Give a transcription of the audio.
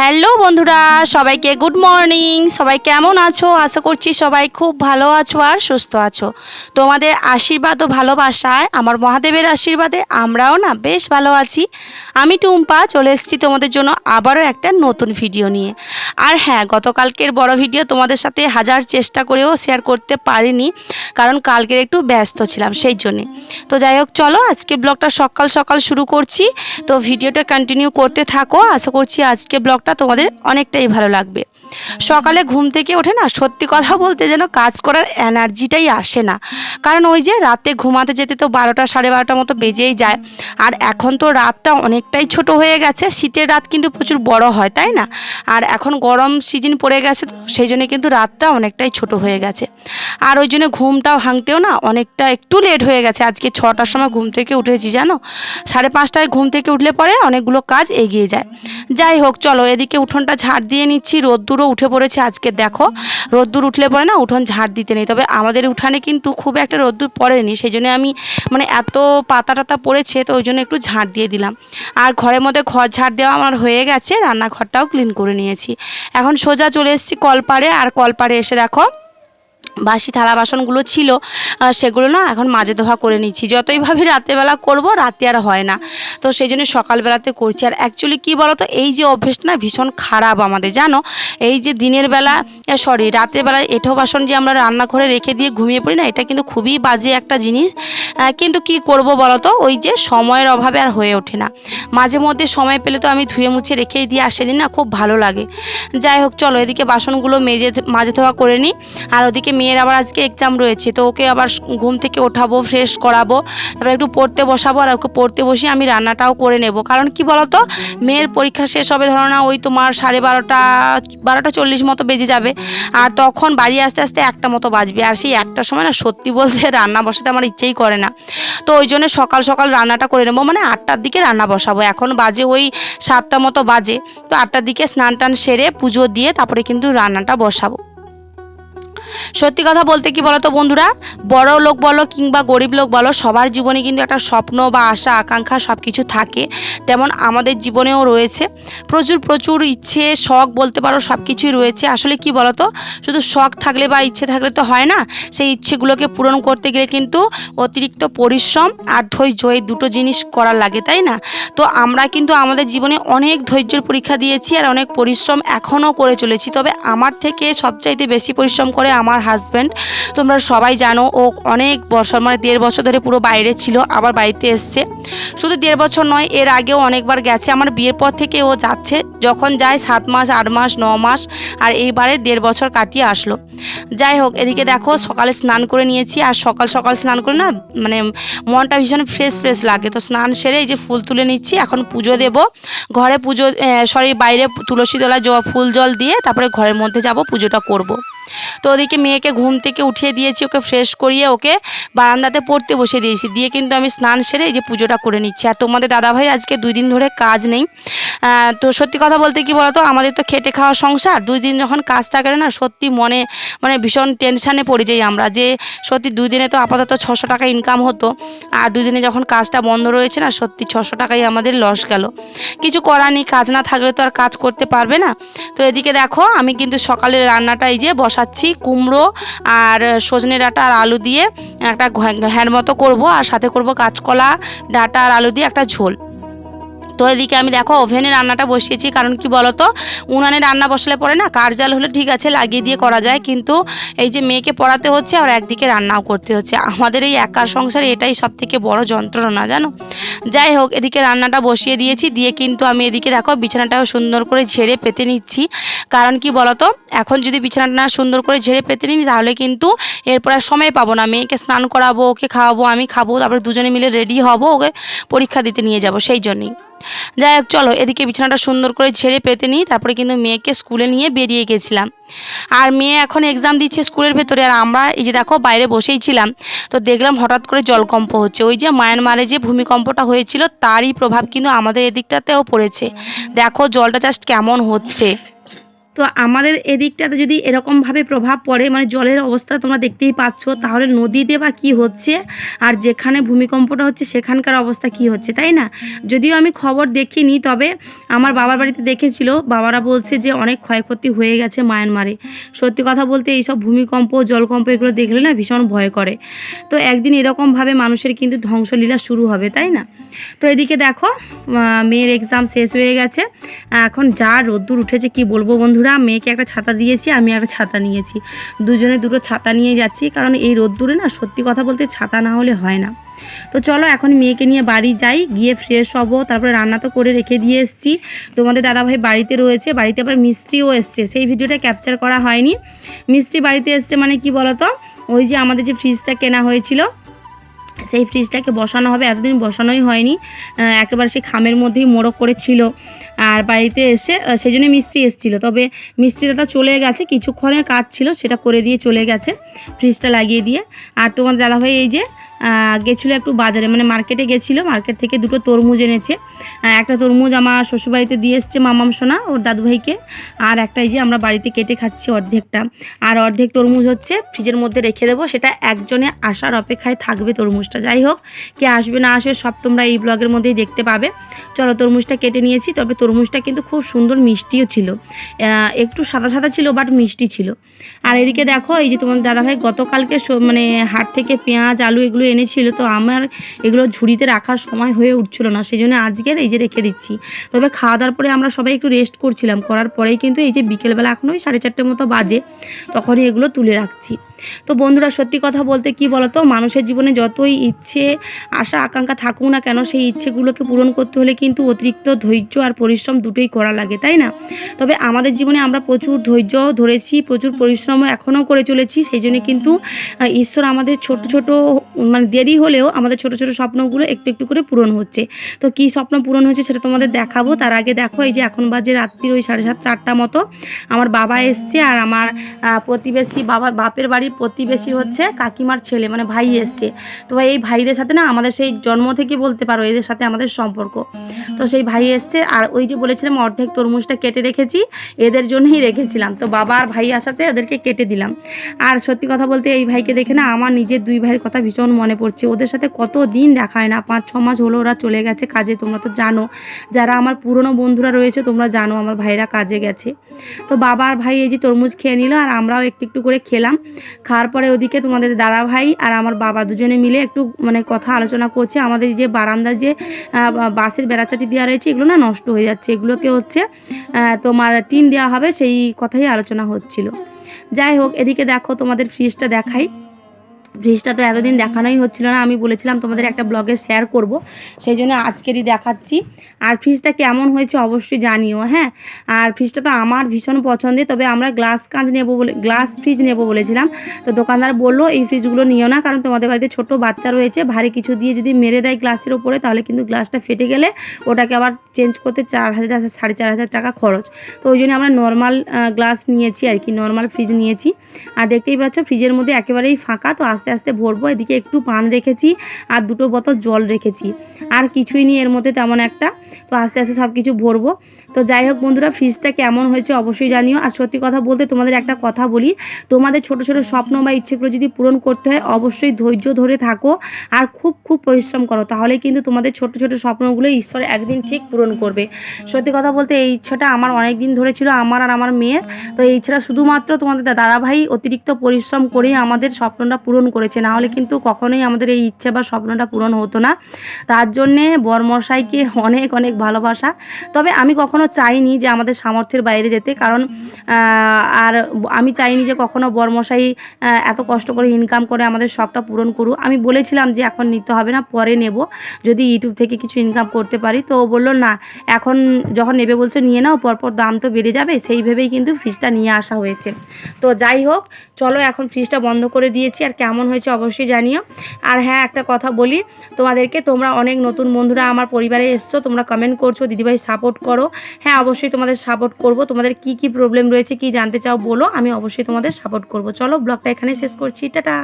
Hello বন্ধুরা, সবাইকে good morning. সবাই কেমন আছো? আশা করছি সবাই খুব ভালো আছো আর সুস্থ আছো। তোমাদের আশীর্বাদ ও ভালোবাসায়, আমার মহাদেবের আশীর্বাদে আমরাও না বেশ ভালো আছি। আমি টুম্পা চলে এসেছি তোমাদের জন্য আবারও একটা নতুন ভিডিও নিয়ে। আর হ্যাঁ, গতকালকের বড় ভিডিও তোমাদের সাথে হাজার চেষ্টা করেও শেয়ার করতে পারিনি, কারণ কালকের একটু ব্যস্ত ছিলাম সেই জন্যে। তো যাই হোক, চলো আজকে ব্লগটা সকাল সকাল শুরু করছি। তো ভিডিওটা কন্টিনিউ করতে থাকো। আশা করছি আজকে ব্লগটা তোমাদের অনেকটাই ভালো লাগবে। সকালে ঘুম থেকে ওঠে না, সত্যি কথা বলতে যেন কাজ করার এনার্জিটাই আসে না। কারণ ওই যে রাতে ঘুমাতে যেতে তো 12টা 12:30 মতো বেজেই যায়। আর এখন তো রাতটা অনেকটাই ছোট হয়ে গেছে। শীতের রাত কিন্তু প্রচুর বড় হয়, তাই না? আর এখন গরম সিজন পড়ে গেছে, তো সেই জন্য কিন্তু রাতটা অনেকটাই ছোট হয়ে গেছে। আর ওই জন্য ঘুমটাও ভাঙতেও না অনেকটা একটু লেট হয়ে গেছে। আজকে 6টার সময় ঘুম থেকে উঠেছি, জানো। 5:30টায় ঘুম থেকে উঠলে পরে অনেকগুলো কাজ এগিয়ে যায়। যাই হোক, চলো এদিকে উঠোনটা ঝাড় দিয়ে নিচ্ছি। রোদ্দুরও উঠে পড়েছে আজকে, দেখো। রোদ্দুর উঠলে পরে না উঠোন ঝাড় দিতে নেই, তবে আমাদের উঠানে কিন্তু খুব একটা রোদ্দুর পড়েনি, সেই জন্য আমি এত পাতা টাতা পড়েছে, তো ওই জন্য একটু ঝাড় দিয়ে দিলাম। আর ঘরের মধ্যে ঘর ঝাড় দেওয়া আমার হয়ে গেছে, রান্নাঘরটাও ক্লিন করে নিয়েছি। এখন সোজা চলে এসেছি কলপাড়ে। আর কলপাড়ে এসে দেখো বাসি থালা বাসনগুলো ছিল, সেগুলো না এখন মাজে ধোয়া করে নিচ্ছি। যতই ভাবি রাতেরবেলা করব, রাতে আর হয় না, তো সেই জন্য সকালবেলাতে করছি। আর অ্যাকচুয়ালি কী বলো তো, এই যে অভ্যেসটা না ভীষণ খারাপ আমাদের, জানো। এই যে দিনের বেলা, রাতের বেলা এঁঠো বাসন যে আমরা রান্নাঘরে রেখে দিয়ে ঘুমিয়ে পড়ি না, এটা কিন্তু খুবই বাজে একটা জিনিস। কিন্তু কি করব বলো তো, ওই যে সময়ের অভাবে আর হয়ে ওঠে না। মাঝে মধ্যে সময় পেলে তো আমি ধুয়ে মুছে রেখেই দিয়ে আসে দিন না, খুব ভালো লাগে। যাই হোক, চলো এদিকে বাসনগুলো মাজে ধোয়া করে নিই। আর ওদিকে মেয়ের আবার আজকে এক্সাম রয়েছে, তো ওকে আবার ঘুম থেকে ওঠাবো, ফ্রেশ করাবো, তারপরে একটু পড়তে বসাবো। আর ওকে পড়তে বসিয়ে আমি রান্নাটাও করে নেব। কারণ কি বলতো, মেয়ের পরীক্ষা শেষ হবে ধরো না ওই তোমার 12:30 মতো বেজে যাবে। আর তখন বাড়ি আসতে আসতে 1টা মতো বাজবে। আর সেই 1টার সময় না সত্যি বলতে রান্না বসাতে আমার ইচ্ছেই করে না। তো ওই জন্য সকাল সকাল রান্নাটা করে নেবো, 8টার দিকে রান্না বসাবো। এখন বাজে ওই 7টা মতো বাজে, তো 8টার দিকে স্নান টান সেরে পুজো দিয়ে তারপরে কিন্তু রান্নাটা বসাবো। সত্যি কথা বলতে কি বলতো বন্ধুরা, বড় লোক বলো কিংবা গরিব লোক বলো, সবার জীবনে কিন্তু একটা স্বপ্ন বা আশা আকাঙ্ক্ষা সব কিছু থাকে। তেমন আমাদের জীবনেও রয়েছে প্রচুর প্রচুর ইচ্ছে, শখ বলতে পারো, সব কিছুই রয়েছে। আসলে কি বলতো, শুধু শখ থাকলে বা ইচ্ছে থাকলে তো হয় না। সেই ইচ্ছেগুলোকে পূরণ করতে গেলে কিন্তু অতিরিক্ত পরিশ্রম আর ধৈর্য, এই দুটো জিনিস করার লাগে, তাই না? তো আমরা কিন্তু আমাদের জীবনে অনেক ধৈর্যের পরীক্ষা দিয়েছি আর অনেক পরিশ্রম এখনও করে চলেছি। তবে আমার থেকে সবচাইতে বেশি পরিশ্রম করে আমার হাজব্যান্ড। তোমরা সবাই জানো, ও অনেক বছর 1.5 বছর ধরে পুরো বাইরে ছিল, আবার বাড়িতে এসছে। শুধু 1.5 বছর নয়, এর আগেও অনেকবার গেছে। আমার বিয়ের পর থেকে ও যাচ্ছে, যখন যায় 7 মাস 8 মাস 9 মাস, আর এইবারে 1.5 বছর কাটিয়ে আসলো। যাই হোক, এদিকে দেখো সকালে স্নান করে নিয়েছি। আর সকাল সকাল স্নান করে না মনটা ভীষণ ফ্রেশ ফ্রেশ লাগে। তো স্নান সেরে এই যে ফুল তুলে নিচ্ছি, এখন পুজো দেব। ঘরে পুজো, বাইরে তুলসী তলায় ফুল জল দিয়ে তারপরে ঘরের মধ্যে যাব, পুজোটা করব। তো ওদিকে মেয়েকে ঘুম থেকে উঠিয়ে দিয়েছি, ওকে ফ্রেশ করিয়ে ওকে বারান্দাতে পড়তে বসে দিয়েছি, দিয়ে কিন্তু আমি স্নান সেরে এই যে পুজোটা করে নিচ্ছি। আর তোমাদের দাদাভাই আজকে 2 দিন ধরে কাজ নেই। তো সত্যি কথা বলতে কি বলতো, আমাদের তো খেটে খাওয়া সংসার, 2 দিন যখন কাজ থাকে না, সত্যি মনে ভীষণ টেনশানে পড়ে যাই আমরা, যে সত্যি 2 দিনে তো আপাতত 600 টাকা ইনকাম হতো, আর 2 দিনে যখন কাজটা বন্ধ রয়েছে না, সত্যি 600 টাকাই আমাদের লস গেল। কিছু করার নেই, কাজ না থাকলে তো আর কাজ করতে পারবে না। তো এদিকে দেখো আমি কিন্তু সকালের রান্নাটা এই যে বসাচ্ছি, কুমড়ো আর সজনে ডাঁটা আর আলু দিয়ে একটা ঘ্যাঁট মতো করবো, আর সাথে করব কাঁচকলা, ডাঁটা আর আলু দিয়ে একটা ঝোল। তো এদিকে আমি দেখো ওভেনে রান্নাটা বসিয়েছি, কারণ কি বলতো, উনানে রান্না বসালে পরে না কার্জাল হলে ঠিক আছে লাগিয়ে দিয়ে করা যায়, কিন্তু এই যে মেয়েকে পড়াতে হচ্ছে আর একদিকে রান্নাও করতে হচ্ছে। আমাদের এই একার সংসারে এটাই সব থেকে বড় যন্ত্রণা, জানো। যাই হোক, এদিকে রান্নাটা বসিয়ে দিয়েছি, দিয়ে কিন্তু আমি এদিকে দেখো বিছানাটাও সুন্দর করে ঝেড়ে পেতে নিচ্ছি। কারণ কি বলতো, এখন যদি বিছানাটা না সুন্দর করে ঝেড়ে পেতে নিই, তাহলে কিন্তু এরপর আর সময় পাবো না। মেয়েকে স্নান করাবো, ওকে খাওয়াবো, আমি খাবো, তারপরে দুজনে মিলে রেডি হব, ওকে পরীক্ষা দিতে নিয়ে যাব, সেই জন্যই। যাই হোক, চলো এদিকে বিছানাটা সুন্দর করে ঝেড়ে পেতে নিই। তারপরে কিন্তু মেয়েকে স্কুলে নিয়ে বেরিয়ে গেছিলাম। আর মেয়ে এখন এক্সাম দিচ্ছে স্কুলের ভেতরে, আর আমরা এই যে দেখো বাইরে বসেই ছিলাম। তো দেখলাম হঠাৎ করে জলকম্প হচ্ছে। ওই যে মায়ানমারে যে ভূমিকম্পটা হয়েছিল, তারই প্রভাব কিন্তু আমাদের এদিকটাতেও পড়েছে। দেখো জলটা জাস্ট কেমন হচ্ছে। তো আমাদের এদিকটাতে যদি এরকমভাবে প্রভাব পড়ে, মানে জলের অবস্থা তোমরা দেখতেই পাচ্ছ, তাহলে নদীতে বা কী হচ্ছে আর যেখানে ভূমিকম্পটা হচ্ছে সেখানকার অবস্থা কি হচ্ছে, তাই না? যদিও আমি খবর দেখিনি, তবে আমার বাবার বাড়িতে দেখেছিল, বাবারা বলছে যে অনেক ক্ষয়ক্ষতি হয়ে গেছে মায়ানমারে। সত্যি কথা বলতে এইসব ভূমিকম্প, জলকম্প এগুলো দেখলে না ভীষণ ভয় করে। তো একদিন এরকমভাবে মানুষের কিন্তু ধ্বংসলীলা শুরু হবে, তাই না? তো এদিকে দেখো মেয়ের এক্সাম শেষ হয়ে গেছে, এখন যা রোদ্দুর উঠেছে কি বলবো বন্ধুরা। মেয়েকে একটা ছাতা দিয়েছি, আমি একটা ছাতা নিয়েছি, দুজনে দুটো ছাতা নিয়ে যাচ্ছি, কারণ এই রোদ্দুরে না সত্যি কথা বলতে ছাতা না হলে হয় না। তো চলো এখন মেয়েকে নিয়ে বাড়ি যাই, গিয়ে ফ্রেশ হবো, তারপরে রান্না তো করে রেখে দিয়ে এসেছি। তোমাদের দাদাভাই বাড়িতে রয়েছে, বাড়িতে আবার মিস্ত্রিও এসছে, সেই ভিডিওটা ক্যাপচার করা হয়নি। মিস্ত্রি বাড়িতে এসছে মানে কি বলো তো, ওই যে আমাদের যে ফ্রিজটা কেনা হয়েছিল সেই ফ্রিজটাকে বসানো হবে, এতদিন বসানোই হয়নি, একেবারে সেই খামের মধ্যেই মোড়ক করে ছিল। আর বাড়িতে এসে সেই জন্য মিস্ত্রি এসেছিলো, তবে মিস্ত্রি দাদা চলে গেছে, কিছুক্ষণের কাজ ছিল সেটা করে দিয়ে চলে গেছে, ফ্রিজটা লাগিয়ে দিয়ে। আর তোমার দাদাভাই এই যে গেছিলো একটু বাজারে, মানে মার্কেটে গেছিলো, মার্কেট থেকে দুটো তরমুজ এনেছে। একটা তরমুজ আমার শ্বশুরবাড়িতে দিয়ে এসছে মামাম সোনা ওর দাদুভাইকে, আর একটা এই যে আমরা বাড়িতে কেটে খাচ্ছি অর্ধেকটা, আর অর্ধেক তরমুজ হচ্ছে ফ্রিজের মধ্যে রেখে দেবো, সেটা একজনে আসার অপেক্ষায় থাকবে তরমুজটা। যাই হোক, কে আসবে না আসবে সব তোমরা এই ব্লগের মধ্যেই দেখতে পাবে। চলো তরমুজটা কেটে নিয়েছি, তবে তরমুজটা কিন্তু খুব সুন্দর মিষ্টিও ছিল, একটু সাদা সাদা ছিল বাট মিষ্টি ছিল। আর এদিকে দেখো এই যে তোমার দাদাভাই গতকালকে মানে হাট থেকে পেঁয়াজ আলু এগুলো এনেছিল, তো আমার এগুলো ঝুড়িতে রাখার সময় হয়ে উঠছিল না, সেই জন্য আজকের এই যে রেখে দিচ্ছি। তবে খাওয়া দাওয়ার পরে আমরা সবাই একটু রেস্ট করছিলাম, করার পরেই কিন্তু এই যে বিকেলবেলা এখন ওই 4:30 মতো বাজে, তখনই এগুলো তুলে রাখছি। তো বন্ধুরা সত্যি কথা বলতে কি বলতো, মানুষের জীবনে যতই ইচ্ছে আশা আকাঙ্ক্ষা থাকুক না কেন, সেই ইচ্ছেগুলোকে পূরণ করতে হলে কিন্তু অতিরিক্ত ধৈর্য আর পরিশ্রম দুটোই করা লাগে, তাই না? তবে আমাদের জীবনে আমরা প্রচুর ধৈর্য ধরেছি, প্রচুর পরিশ্রমও এখনও করে চলেছি, সেই জন্য কিন্তু ঈশ্বর আমাদের ছোট ছোট মানে দেরি হলেও আমাদের ছোট ছোট স্বপ্নগুলো একটু একটু করে পূরণ হচ্ছে। তো কী স্বপ্ন পূরণ হচ্ছে সেটা তোমাদের দেখাবো। তার আগে দেখো এই যে এখন বাজে রাত্রির ওই 7:30 8টা মতো, আমার বাবা এসছে, আর আমার প্রতিবেশী বাপের বাড়ির প্রতিবেশী হচ্ছে কাকিমার ছেলে, মানে ভাই এসছে। তো এই ভাইদের সাথে না আমাদের সেই জন্ম থেকে বলতে পারো এদের সাথে আমাদের সম্পর্ক। তো সেই ভাই এসছে, আর ওই যে বলেছিলাম অর্ধেক তরমুজটা কেটে রেখেছি, এদের জন্যই রেখেছিলাম, তো বাবা আর ভাই আসাতে ওদেরকে কেটে দিলাম। আর সত্যি কথা বলতে এই ভাইকে দেখে না আমার নিজের দুই ভাইয়ের কথা ভীষণ মনে পড়ছে, ওদের সাথে কত দিন দেখা হয় না, 5-6 মাস হলো ওরা চলে গেছে কাজে, তোমরা তো জানো, যারা আমার পুরনো বন্ধুরা রয়েছে তোমরা জানো আমার ভাইরা কাজে গেছে। তো বাবা আর ভাই এই যে তরমুজ খেয়ে নিল, আর আমরাও একটু একটু করে খেলাম। খাওয়ার পরে ওদিকে তোমাদের দাদা ভাই আর আমার বাবা দুজনে মিলে একটু মানে কথা আলোচনা করছে, আমাদের যে বারান্দার যে বাঁশের বেড়াচাটি দেওয়া রয়েছে এগুলো না নষ্ট হয়ে যাচ্ছে, এগুলোকে হচ্ছে তোমার টিন দেওয়া হবে, সেই কথাই আলোচনা হচ্ছিল। যাই হোক, এদিকে দেখো তোমাদের ফ্রিজটা দেখাই। ফ্রিজটা তো এতদিন দেখানোই হচ্ছিল না, আমি বলেছিলাম তোমাদের একটা ব্লগে শেয়ার করব, সেই জন্য আজকেরই দেখাচ্ছি। আর ফ্রিজটা কেমন হয়েছে অবশ্যই জানিও, হ্যাঁ। আর ফ্রিজটা তো আমার ভীষণ পছন্দের, তবে আমরা গ্লাস ফ্রিজ নেব বলেছিলাম, তো দোকানদার বললো এই ফ্রিজগুলো নিও না, কারণ তোমাদের বাড়িতে ছোট বাচ্চা রয়েছে, ভারী কিছু দিয়ে যদি মেরে দেয় গ্লাসের ওপরে তাহলে কিন্তু গ্লাসটা ফেটে গেলে ওটাকে আবার চেঞ্জ করতে 4,000 4,500 টাকা খরচ। তো ওই জন্য আমরা নর্মাল গ্লাস নিয়েছি আর কি, নর্মাল ফ্রিজ নিয়েছি। আর দেখতেই পাচ্ছ ফ্রিজের মধ্যে একেবারেই ফাঁকা, তো আস্তে আস্তে ভরবো। এদিকে একটু পান রেখেছি আর 2 বোতল জল রেখেছি, আর কিছুই নেই এর মধ্যে তেমন একটা, তো আস্তে আস্তে সব কিছু ভরবো। তো যাই হোক বন্ধুরা, ফ্রিজটা কেমন হয়েছে অবশ্যই জানিও। আর সত্যি কথা বলতে তোমাদের একটা কথা বলি, তোমাদের ছোট ছোট স্বপ্ন বা ইচ্ছেগুলো যদি পূরণ করতে হয় অবশ্যই ধৈর্য ধরে থাকো আর খুব খুব পরিশ্রম করো, তাহলে কিন্তু তোমাদের ছোট ছোট স্বপ্নগুলো ঈশ্বর একদিন ঠিক পূরণ করবে। সত্যি কথা বলতে এই ইচ্ছাটা আমার অনেক দিন ধরে ছিল, আমার আর আমার মেয়ের। তো এই ইচ্ছাটা শুধুমাত্র তোমাদের দাদাভাই অতিরিক্ত পরিশ্রম করেই আমাদের স্বপ্নটা পূরণ করেছে, না হলে কিন্তু কখনোই আমাদের এই ইচ্ছে বা স্বপ্নটা পূরণ হতো না। তার জন্যে বরমশাইকে অনেক অনেক ভালোবাসা। তবে আমি কখনো চাইনি যে আমাদের সামর্থ্যের বাইরে যেতে, কারণ আর আমি চাইনি যে কখনো বরমশাই এত কষ্ট করে ইনকাম করে আমাদের শখটা পূরণ করুক। আমি বলেছিলাম যে এখন নিতে হবে না, পরে নেব যদি ইউটিউব থেকে কিছু ইনকাম করতে পারি। তো ও বললো না, এখন যখন নেবে বলছো নিয়ে নাও, পরপর দাম তো বেড়ে যাবে, সেই ভেবেই কিন্তু ফ্রিজটা নিয়ে আসা হয়েছে। তো যাই হোক, চলো এখন ফ্রিজটা বন্ধ করে দিয়েছি, আর কেমন হয়েছে অবশ্যই জানিও। আর হ্যাঁ, একটা কথা বলি তোমাদেরকে, তোমরা অনেক নতুন বন্ধুরা আমার পরিবারে এসছো, তোমরা কমেন্ট করছো দিদিভাই সাপোর্ট করো। হ্যাঁ, অবশ্যই তোমাদের সাপোর্ট করব, তোমাদের কি কি প্রবলেম রয়েছে কি জানতে চাও বলো, আমি অবশ্যই তোমাদের সাপোর্ট করব। চলো ব্লগটা এখানে শেষ করছি, টাটা।